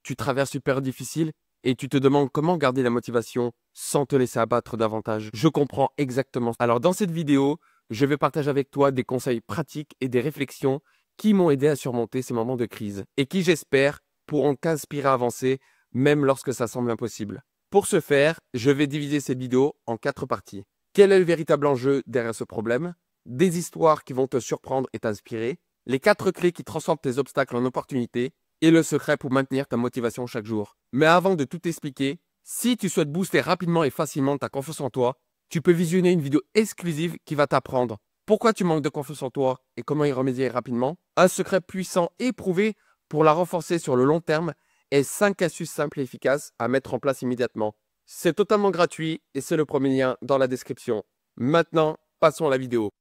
tu traverses une période difficile et tu te demandes comment garder la motivation sans te laisser abattre davantage. Je comprends exactement. Alors dans cette vidéo, je vais partager avec toi des conseils pratiques et des réflexions qui m'ont aidé à surmonter ces moments de crise et qui, j'espère, pourront t'inspirer à avancer même lorsque ça semble impossible. Pour ce faire, je vais diviser cette vidéo en 4 parties. Quel est le véritable enjeu derrière ce problème? Des histoires qui vont te surprendre et t'inspirer, les 4 clés qui transforment tes obstacles en opportunités et le secret pour maintenir ta motivation chaque jour. Mais avant de tout expliquer, si tu souhaites booster rapidement et facilement ta confiance en toi, tu peux visionner une vidéo exclusive qui va t'apprendre pourquoi tu manques de confiance en toi et comment y remédier rapidement, un secret puissant et prouvé pour la renforcer sur le long terme et 5 astuces simples et efficaces à mettre en place immédiatement. C'est totalement gratuit et c'est le premier lien dans la description. Maintenant, passons à la vidéo.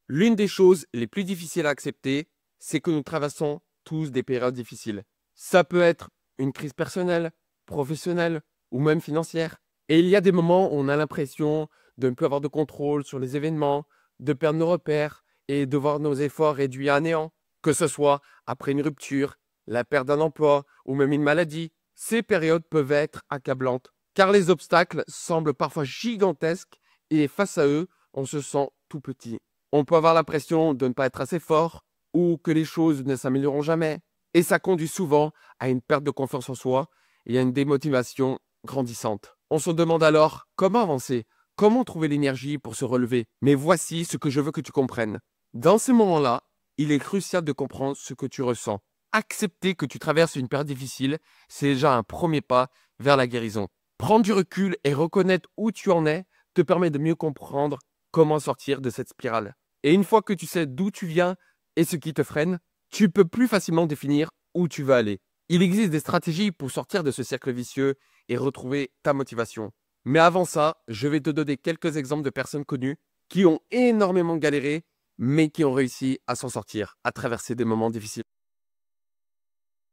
L'une des choses les plus difficiles à accepter, c'est que nous traversons tous des périodes difficiles. Ça peut être une crise personnelle, professionnelle ou même financière. Et il y a des moments où on a l'impression de ne plus avoir de contrôle sur les événements, de perdre nos repères et de voir nos efforts réduits à néant. Que ce soit après une rupture, la perte d'un emploi ou même une maladie, ces périodes peuvent être accablantes. Car les obstacles semblent parfois gigantesques et face à eux, on se sent tout petit. On peut avoir l'impression de ne pas être assez fort ou que les choses ne s'amélioreront jamais. Et ça conduit souvent à une perte de confiance en soi et à une démotivation grandissante. On se demande alors comment avancer, comment trouver l'énergie pour se relever. Mais voici ce que je veux que tu comprennes. Dans ces moments-là, il est crucial de comprendre ce que tu ressens. Accepter que tu traverses une période difficile, c'est déjà un premier pas vers la guérison. Prendre du recul et reconnaître où tu en es te permet de mieux comprendre comment sortir de cette spirale. Et une fois que tu sais d'où tu viens et ce qui te freine, tu peux plus facilement définir où tu veux aller. Il existe des stratégies pour sortir de ce cercle vicieux et retrouver ta motivation. Mais avant ça, je vais te donner quelques exemples de personnes connues qui ont énormément galéré, mais qui ont réussi à s'en sortir, à traverser des moments difficiles.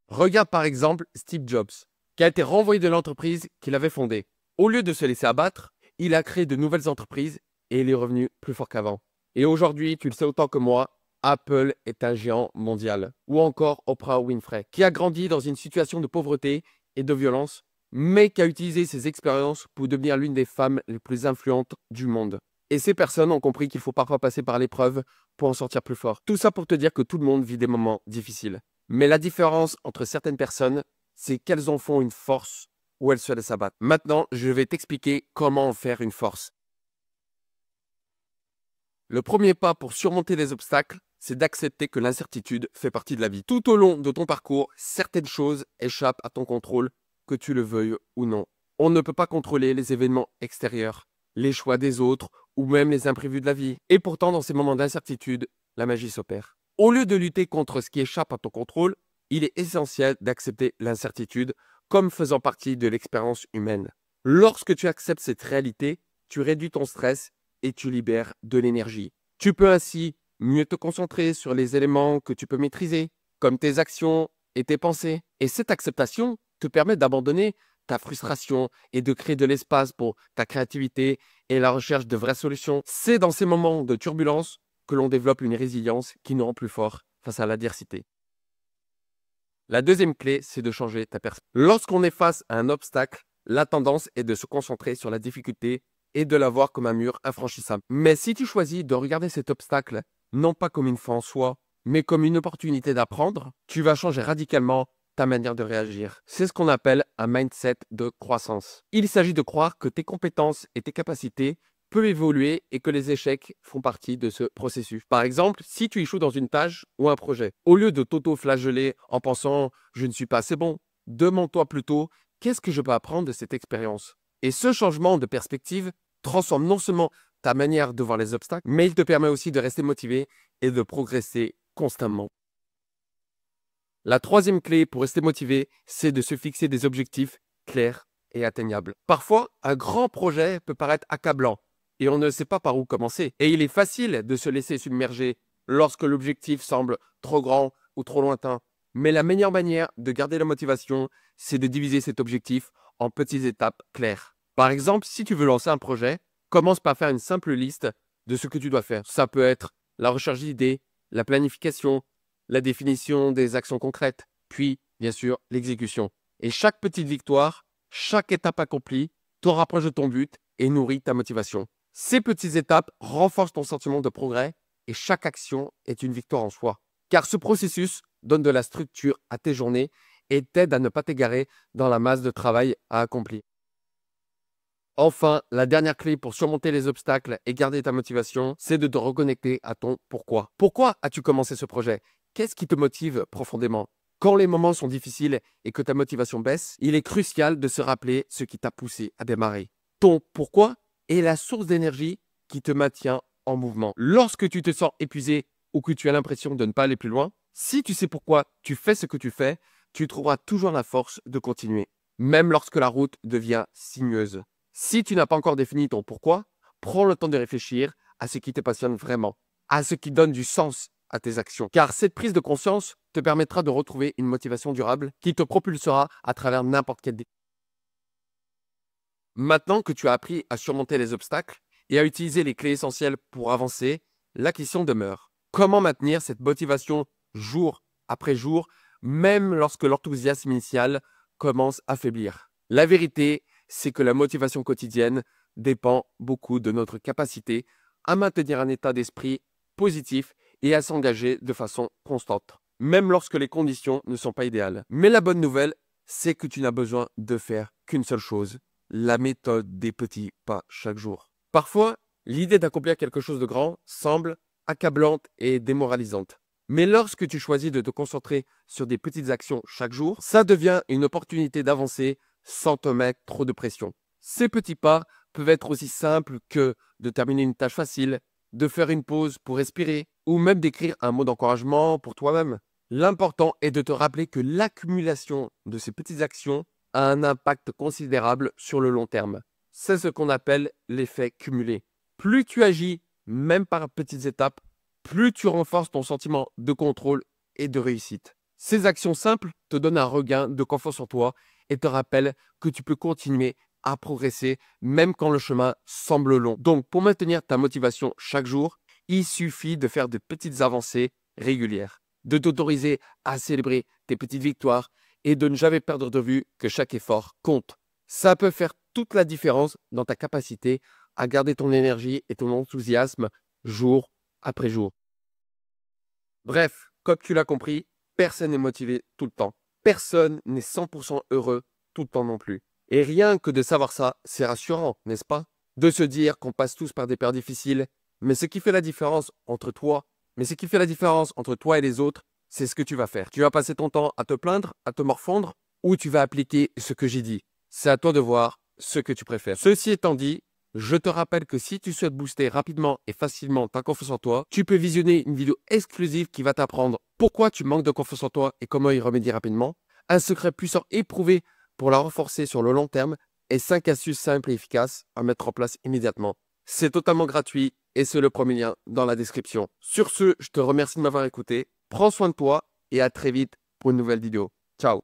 Regarde par exemple Steve Jobs, qui a été renvoyé de l'entreprise qu'il avait fondée. Au lieu de se laisser abattre, il a créé de nouvelles entreprises et il est revenu plus fort qu'avant. Et aujourd'hui, tu le sais autant que moi, Apple est un géant mondial. Ou encore Oprah Winfrey, qui a grandi dans une situation de pauvreté et de violence, mais qui a utilisé ses expériences pour devenir l'une des femmes les plus influentes du monde. Et ces personnes ont compris qu'il faut parfois passer par l'épreuve pour en sortir plus fort. Tout ça pour te dire que tout le monde vit des moments difficiles. Mais la différence entre certaines personnes, c'est qu'elles en font une force ou elles se laissent abattre. Maintenant, je vais t'expliquer comment en faire une force. Le premier pas pour surmonter les obstacles, c'est d'accepter que l'incertitude fait partie de la vie. Tout au long de ton parcours, certaines choses échappent à ton contrôle, que tu le veuilles ou non. On ne peut pas contrôler les événements extérieurs, les choix des autres ou même les imprévus de la vie. Et pourtant, dans ces moments d'incertitude, la magie s'opère. Au lieu de lutter contre ce qui échappe à ton contrôle, il est essentiel d'accepter l'incertitude comme faisant partie de l'expérience humaine. Lorsque tu acceptes cette réalité, tu réduis ton stress et tu libères de l'énergie. Tu peux ainsi mieux te concentrer sur les éléments que tu peux maîtriser, comme tes actions et tes pensées. Et cette acceptation te permet d'abandonner ta frustration et de créer de l'espace pour ta créativité et la recherche de vraies solutions. C'est dans ces moments de turbulence que l'on développe une résilience qui nous rend plus forts face à l'adversité. La deuxième clé, c'est de changer ta perspective. Lorsqu'on est face à un obstacle, la tendance est de se concentrer sur la difficulté et de la voir comme un mur infranchissable. Mais si tu choisis de regarder cet obstacle non pas comme une fin en soi, mais comme une opportunité d'apprendre, tu vas changer radicalement ta manière de réagir. C'est ce qu'on appelle un mindset de croissance. Il s'agit de croire que tes compétences et tes capacités peuvent évoluer et que les échecs font partie de ce processus. Par exemple, si tu échoues dans une tâche ou un projet, au lieu de t'auto-flageller en pensant « je ne suis pas assez bon », demande-toi plutôt « qu'est-ce que je peux apprendre de cette expérience ?» Et ce changement de perspective transforme non seulement ta manière de voir les obstacles, mais il te permet aussi de rester motivé et de progresser constamment. La troisième clé pour rester motivé, c'est de se fixer des objectifs clairs et atteignables. Parfois, un grand projet peut paraître accablant et on ne sait pas par où commencer. Et il est facile de se laisser submerger lorsque l'objectif semble trop grand ou trop lointain. Mais la meilleure manière de garder la motivation, c'est de diviser cet objectif en petites étapes claires. Par exemple, si tu veux lancer un projet, commence par faire une simple liste de ce que tu dois faire. Ça peut être la recherche d'idées, la planification, la définition des actions concrètes. puis, bien sûr, l'exécution. Et chaque petite victoire, chaque étape accomplie, te rapproche de ton but et nourrit ta motivation. Ces petites étapes renforcent ton sentiment de progrès et chaque action est une victoire en soi. Car ce processus donne de la structure à tes journées et t'aide à ne pas t'égarer dans la masse de travail à accomplir. Enfin, la dernière clé pour surmonter les obstacles et garder ta motivation, c'est de te reconnecter à ton pourquoi. Pourquoi as-tu commencé ce projet? Qu'est-ce qui te motive profondément? Quand les moments sont difficiles et que ta motivation baisse, il est crucial de se rappeler ce qui t'a poussé à démarrer. Ton pourquoi est la source d'énergie qui te maintient en mouvement. Lorsque tu te sens épuisé ou que tu as l'impression de ne pas aller plus loin, si tu sais pourquoi tu fais ce que tu fais, tu trouveras toujours la force de continuer, même lorsque la route devient sinueuse. Si tu n'as pas encore défini ton pourquoi, prends le temps de réfléchir à ce qui te passionne vraiment, à ce qui donne du sens à tes actions. Car cette prise de conscience te permettra de retrouver une motivation durable qui te propulsera à travers n'importe quel défi. Maintenant que tu as appris à surmonter les obstacles et à utiliser les clés essentielles pour avancer, la question demeure. Comment maintenir cette motivation jour après jour, même lorsque l'enthousiasme initial commence à faiblir? La vérité, c'est que la motivation quotidienne dépend beaucoup de notre capacité à maintenir un état d'esprit positif et à s'engager de façon constante, même lorsque les conditions ne sont pas idéales. Mais la bonne nouvelle, c'est que tu n'as besoin de faire qu'une seule chose, la méthode des petits pas chaque jour. Parfois, l'idée d'accomplir quelque chose de grand semble accablante et démoralisante. Mais lorsque tu choisis de te concentrer sur des petites actions chaque jour, ça devient une opportunité d'avancer sans te mettre trop de pression. Ces petits pas peuvent être aussi simples que de terminer une tâche facile, de faire une pause pour respirer ou même d'écrire un mot d'encouragement pour toi-même. L'important est de te rappeler que l'accumulation de ces petites actions a un impact considérable sur le long terme. C'est ce qu'on appelle l'effet cumulé. Plus tu agis, même par petites étapes, plus tu renforces ton sentiment de contrôle et de réussite. Ces actions simples te donnent un regain de confiance en toi et te rappellent que tu peux continuer à progresser même quand le chemin semble long. Donc, pour maintenir ta motivation chaque jour, il suffit de faire de petites avancées régulières, de t'autoriser à célébrer tes petites victoires et de ne jamais perdre de vue que chaque effort compte. Ça peut faire toute la différence dans ta capacité à garder ton énergie et ton enthousiasme jour après jour. Bref, comme tu l'as compris, personne n'est motivé tout le temps. Personne n'est 100% heureux tout le temps non plus. Et rien que de savoir ça, c'est rassurant, n'est-ce pas? De se dire qu'on passe tous par des périodes difficiles, mais ce qui fait la différence entre toi et les autres, c'est ce que tu vas faire. Tu vas passer ton temps à te plaindre, à te morfondre, ou tu vas appliquer ce que j'ai dit. C'est à toi de voir ce que tu préfères. Ceci étant dit, je te rappelle que si tu souhaites booster rapidement et facilement ta confiance en toi, tu peux visionner une vidéo exclusive qui va t'apprendre pourquoi tu manques de confiance en toi et comment y remédier rapidement, un secret puissant éprouvé pour la renforcer sur le long terme et 5 astuces simples et efficaces à mettre en place immédiatement. C'est totalement gratuit et c'est le premier lien dans la description. Sur ce, je te remercie de m'avoir écouté. Prends soin de toi et à très vite pour une nouvelle vidéo. Ciao!